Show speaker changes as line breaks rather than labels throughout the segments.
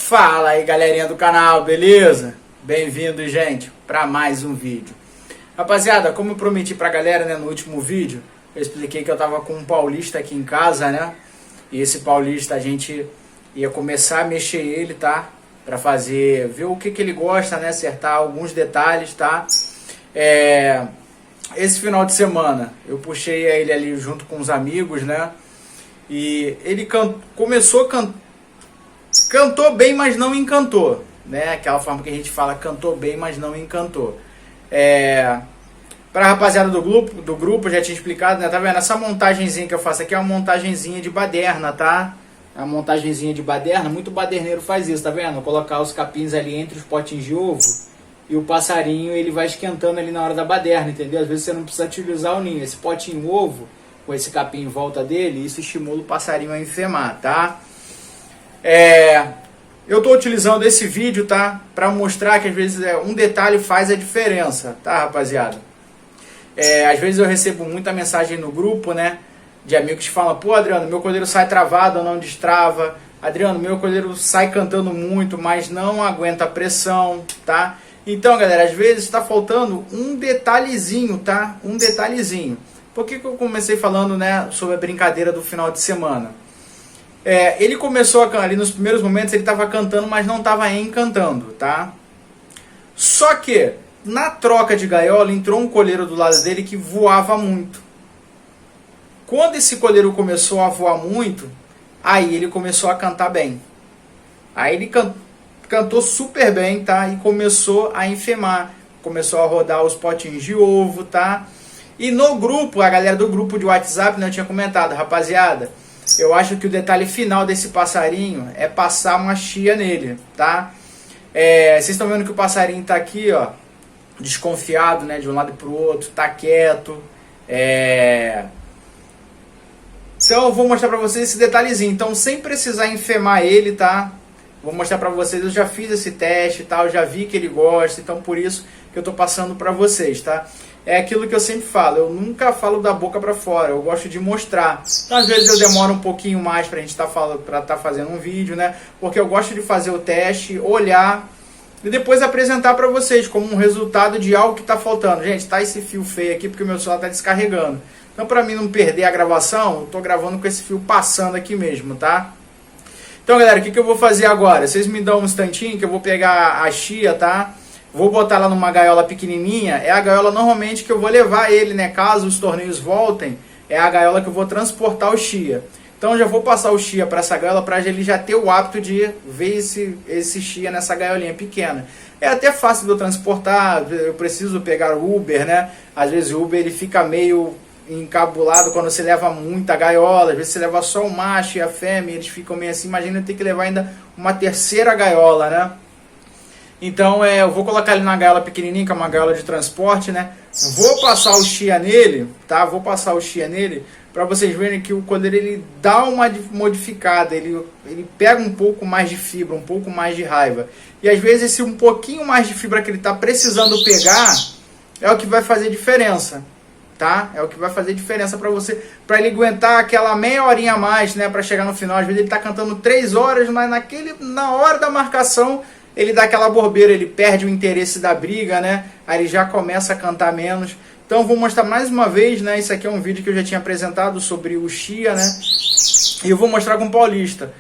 Fala aí, galerinha do canal, beleza? Bem-vindo, gente, para mais um vídeo. Rapaziada, como eu prometi pra galera, né, no último vídeo, eu expliquei que eu tava com um paulista aqui em casa, né? E esse paulista a gente ia começar a mexer ele, tá? Pra fazer, ver o que ele gosta, né? Acertar alguns detalhes, tá? Esse final de semana eu puxei ele ali junto com os amigos, né? E ele cantou bem, mas não encantou, né? Aquela forma que a gente fala, cantou bem, mas não encantou. Para a rapaziada do grupo, eu já tinha explicado, né? Tá vendo? Essa montagenzinha que eu faço aqui é uma montagenzinha de baderna, tá? É uma montagenzinha de baderna, muito baderneiro faz isso, tá vendo? Colocar os capins ali entre os potinhos de ovo e o passarinho, ele vai esquentando ali na hora da baderna, entendeu? Às vezes você não precisa utilizar o ninho. Esse potinho ovo, com esse capim em volta dele, isso estimula o passarinho a enfemar, tá? Eu tô utilizando esse vídeo, tá? Pra mostrar que às vezes um detalhe faz a diferença, tá, rapaziada? Às vezes eu recebo muita mensagem no grupo, né? De amigos que falam, pô, Adriano, meu colheiro sai travado ou não destrava. Adriano, meu colheiro sai cantando muito, mas não aguenta a pressão, tá? Então, galera, às vezes está faltando um detalhezinho, tá? Um detalhezinho. Por que eu comecei falando, né, sobre a brincadeira do final de semana? Ele começou ali nos primeiros momentos, ele estava cantando, mas não estava encantando, tá? Só que, na troca de gaiola, entrou um colheiro do lado dele que voava muito. Quando esse colheiro começou a voar muito, aí ele começou a cantar bem. Aí ele cantou super bem, tá? E começou a enfemar. Começou a rodar os potinhos de ovo, tá? E no grupo, a galera do grupo de WhatsApp, né, eu tinha comentado, rapaziada, eu acho que o detalhe final desse passarinho é passar uma chia nele, tá? Vocês estão vendo que o passarinho tá aqui, ó, desconfiado, né, de um lado pro outro, tá quieto. Então eu vou mostrar pra vocês esse detalhezinho. Então, sem precisar enfemar ele, tá? Vou mostrar pra vocês, eu já fiz esse teste e tal, já vi que ele gosta, então por isso que eu tô passando pra vocês, tá? É aquilo que eu sempre falo, eu nunca falo da boca pra fora, eu gosto de mostrar. Então, às vezes eu demoro um pouquinho mais pra gente tá fazendo um vídeo, né? Porque eu gosto de fazer o teste, olhar e depois apresentar pra vocês como um resultado de algo que tá faltando. Gente, tá esse fio feio aqui porque o meu celular tá descarregando. Então, pra mim não perder a gravação, eu tô gravando com esse fio passando aqui mesmo, tá? Então, galera, o que eu vou fazer agora? Vocês me dão um instantinho que eu vou pegar a chia, tá? Vou botar lá numa gaiola pequenininha. É a gaiola normalmente que eu vou levar ele, né? Caso os torneios voltem, é a gaiola que eu vou transportar o chia. Então, já vou passar o chia para essa gaiola para ele já ter o hábito de ver esse chia nessa gaiolinha pequena. É até fácil de eu transportar, eu preciso pegar o Uber, né? Às vezes o Uber ele fica meio encabulado quando você leva muita gaiola, às vezes você leva só o macho e a fêmea, eles ficam meio assim, imagina eu ter que levar ainda uma terceira gaiola, né? Então eu vou colocar ele na gaiola pequenininha, que é uma gaiola de transporte, né? Vou passar o chia nele, tá? Vou passar o chia nele para vocês verem que o colheiro ele dá uma modificada, ele pega um pouco mais de fibra, um pouco mais de raiva. E às vezes esse um pouquinho mais de fibra que ele tá precisando pegar é o que vai fazer diferença. Tá? É o que vai fazer diferença para você, para ele aguentar aquela meia horinha a mais, né, para chegar no final. Às vezes ele tá cantando 3 horas, mas na hora da marcação ele dá aquela bobeira, ele perde o interesse da briga, né? Aí ele já começa a cantar menos. Então eu vou mostrar mais uma vez, né? Isso aqui é um vídeo que eu já tinha apresentado sobre o chia, né? E eu vou mostrar com o paulista.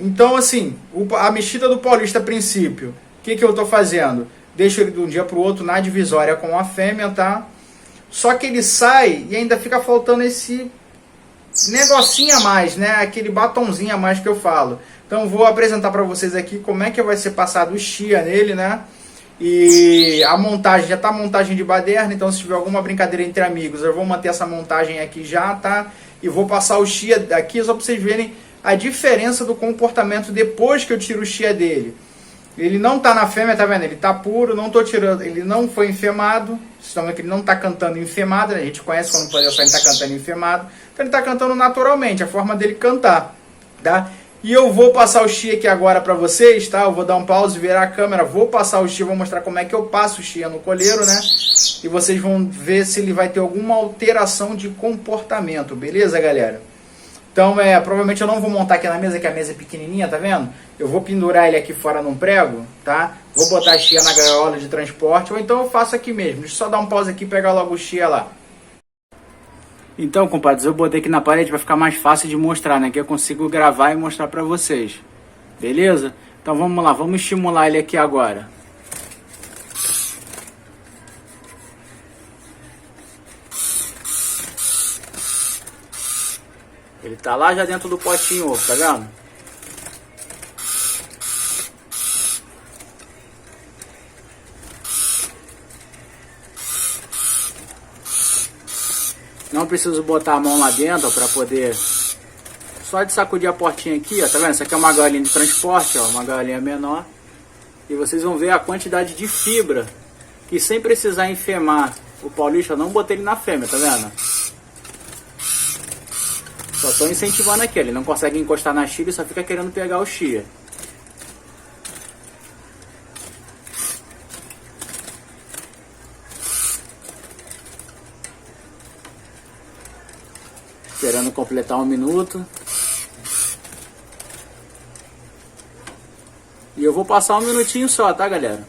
Então assim, a mexida do paulista a princípio, o que eu tô fazendo? Deixo ele de um dia pro outro na divisória com a fêmea, tá? Só que ele sai e ainda fica faltando esse negocinho a mais, né? Aquele batonzinho a mais que eu falo. Então vou apresentar para vocês aqui como é que vai ser passado o chia nele, né? E a montagem, já tá a montagem de baderna, então se tiver alguma brincadeira entre amigos, eu vou manter essa montagem aqui já, tá? E vou passar o chia aqui só para vocês verem a diferença do comportamento depois que eu tiro o chia dele. Ele não tá na fêmea, tá vendo? Ele tá puro, não tô tirando, ele não foi enfemado. Vocês estão vendo que ele não tá cantando enfemado, né? A gente conhece quando o colheiro tá cantando enfemado. Então ele tá cantando naturalmente, a forma dele cantar, tá? E eu vou passar o chia aqui agora pra vocês, tá? Eu vou dar um pause, virar a câmera, vou passar o chia, vou mostrar como é que eu passo o chia no colheiro, né? E vocês vão ver se ele vai ter alguma alteração de comportamento, beleza, galera? Então, provavelmente eu não vou montar aqui na mesa, que a mesa é pequenininha, tá vendo? Eu vou pendurar ele aqui fora num prego, tá? Vou botar a chia na gaiola de transporte, ou então eu faço aqui mesmo. Deixa eu só dar um pause aqui e pegar logo o chia lá. Então, compadres, eu botei aqui na parede para ficar mais fácil de mostrar, né? Que eu consigo gravar e mostrar para vocês. Beleza? Então vamos lá, vamos estimular ele aqui agora. Ele tá lá já dentro do potinho ovo, tá vendo? Não preciso botar a mão lá dentro para poder... Só de sacudir a portinha aqui, ó, tá vendo? Essa aqui é uma gaiolinha de transporte, ó, uma gaiolinha menor. E vocês vão ver a quantidade de fibra, que sem precisar enfemar o paulista, eu não botei ele na fêmea, tá vendo? Só tô incentivando aqui, ele não consegue encostar na chia, ele só fica querendo pegar o chia. Esperando completar 1 minuto. E eu vou passar 1 minutinho só, tá, galera?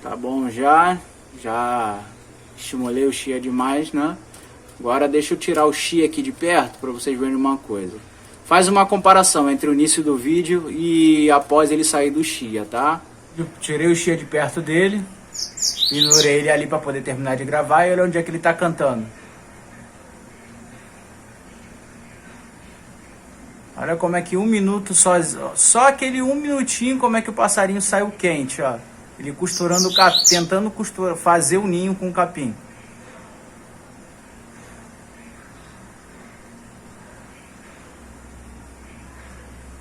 Tá bom já estimulei o chia demais, né? Agora deixa eu tirar o chia aqui de perto para vocês verem uma coisa. Faz uma comparação entre o início do vídeo e após ele sair do chia, tá? Eu tirei o chia de perto dele, pendurei ele ali para poder terminar de gravar e olha onde é que ele tá cantando. Olha como é que 1 minuto só aquele 1 minutinho, como é que o passarinho saiu quente, ó. Ele costurando, tentando fazer o ninho com o capim.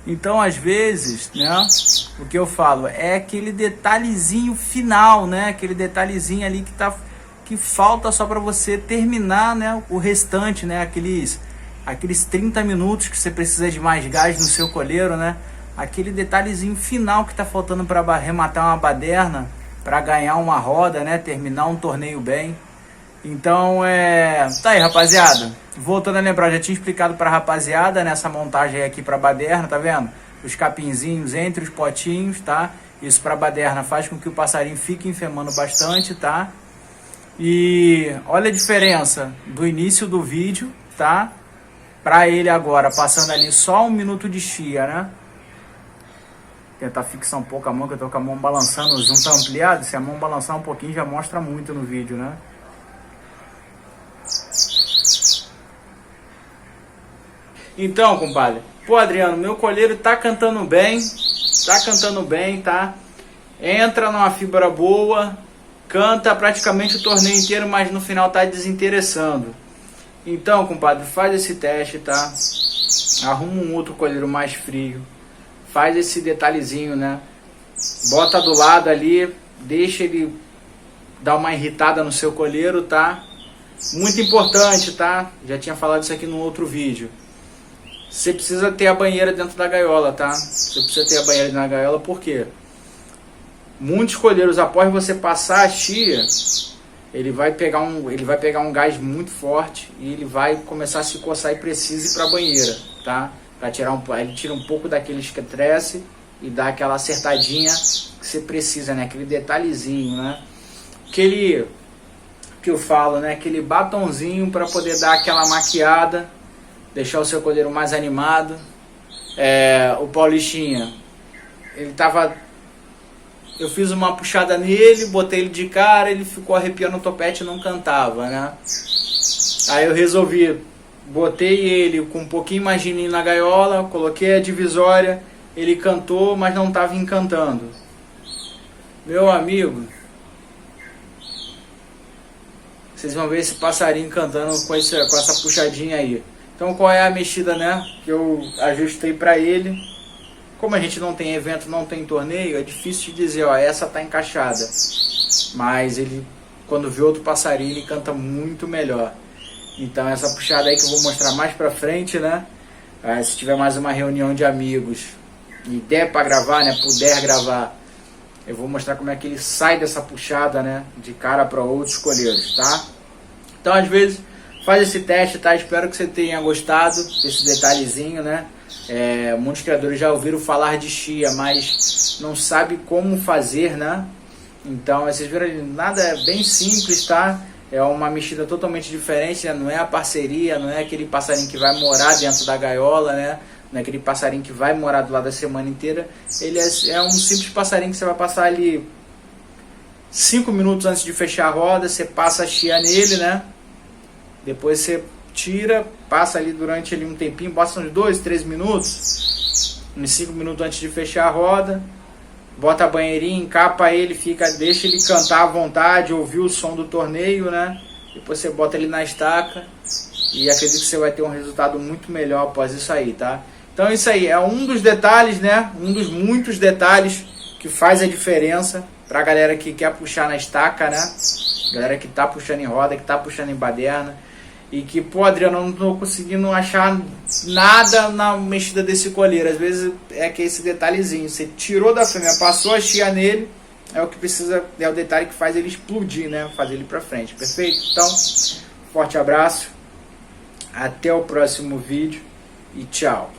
Então, às vezes, né, o que eu falo é aquele detalhezinho final, né, aquele detalhezinho ali que falta só para você terminar, né, o restante, né, aqueles 30 minutos que você precisa de mais gás no seu colheiro, né? Aquele detalhezinho final que tá faltando para arrematar uma baderna, para ganhar uma roda, né? Terminar um torneio bem. Então, tá aí, rapaziada. Voltando a lembrar, eu já tinha explicado para a rapaziada nessa montagem aqui para baderna, tá vendo? Os capinzinhos entre os potinhos, tá? Isso para baderna faz com que o passarinho fique enfemando bastante, tá? E olha a diferença do início do vídeo, tá? Para ele agora, passando ali só 1 minuto de chia, né? Tentar fixar um pouco a mão, que eu tô com a mão balançando, o zoom tá ampliado, se a mão balançar um pouquinho já mostra muito no vídeo, né? Então, compadre, pô, Adriano, meu colheiro tá cantando bem, tá? Entra numa fibra boa, canta praticamente o torneio inteiro, mas no final tá desinteressando. Então, compadre, faz esse teste, tá? Arruma um outro colheiro mais frio. Faz esse detalhezinho, né? Bota do lado ali, deixa ele dar uma irritada no seu colheiro, tá? Muito importante, tá? Já tinha falado isso aqui no outro vídeo. Você precisa ter a banheira dentro da gaiola, tá? Você precisa ter a banheira dentro da gaiola, por quê? Muitos colheiros, após você passar a chia, ele vai pegar um gás muito forte e ele vai começar a se coçar e precisa ir para a banheira, tá? Para tirar ele tira um pouco daquele estresse e dá aquela acertadinha que você precisa, né? Aquele detalhezinho, né? Que eu falo, né? Aquele batonzinho para poder dar aquela maquiada, deixar o seu colheiro mais animado. O Paulistinha, eu fiz uma puxada nele, botei ele de cara, ele ficou arrepiando o topete e não cantava, né? Aí eu resolvi, botei ele com um pouquinho mais de ninho na gaiola, coloquei a divisória, ele cantou, mas não estava encantando. Meu amigo, vocês vão ver esse passarinho cantando com essa puxadinha aí. Então qual é a mexida, né, que eu ajustei para ele? Como a gente não tem evento, não tem torneio, é difícil de dizer, ó, essa tá encaixada. Mas ele, quando vê outro passarinho, ele canta muito melhor. Então essa puxada aí que eu vou mostrar mais pra frente, né? Se tiver mais uma reunião de amigos, e der para gravar, né, puder gravar, eu vou mostrar como é que ele sai dessa puxada, né, de cara para outros coleiros, tá? Então, às vezes, faz esse teste, tá? Espero que você tenha gostado desse detalhezinho, né? Muitos criadores já ouviram falar de chia, mas não sabe como fazer, né? Então, vocês viram, nada, é bem simples, tá? É uma mexida totalmente diferente, né? Não é a parceria, não é aquele passarinho que vai morar dentro da gaiola, né? Não é aquele passarinho que vai morar do lado da semana inteira. Ele é um simples passarinho que você vai passar ali 5 minutos antes de fechar a roda, você passa a chia nele, né? Depois você tira, passa ali durante ali um tempinho, passa uns 2, 3 minutos, uns 5 minutos antes de fechar a roda, bota a banheirinha, encapa ele, deixa ele cantar à vontade, ouvir o som do torneio, né? Depois você bota ele na estaca e acredito que você vai ter um resultado muito melhor após isso aí, tá? Então isso aí é um dos detalhes, né? Um dos muitos detalhes que faz a diferença pra galera que quer puxar na estaca, né? Galera que tá puxando em roda, que tá puxando em baderna. E que, pô, Adriano, eu não tô conseguindo achar nada na mexida desse coleiro. Às vezes é que esse detalhezinho, você tirou da fêmea, passou a chia nele, é o que precisa, é o detalhe que faz ele explodir, né? Fazer ele pra frente, perfeito? Então, forte abraço, até o próximo vídeo e tchau.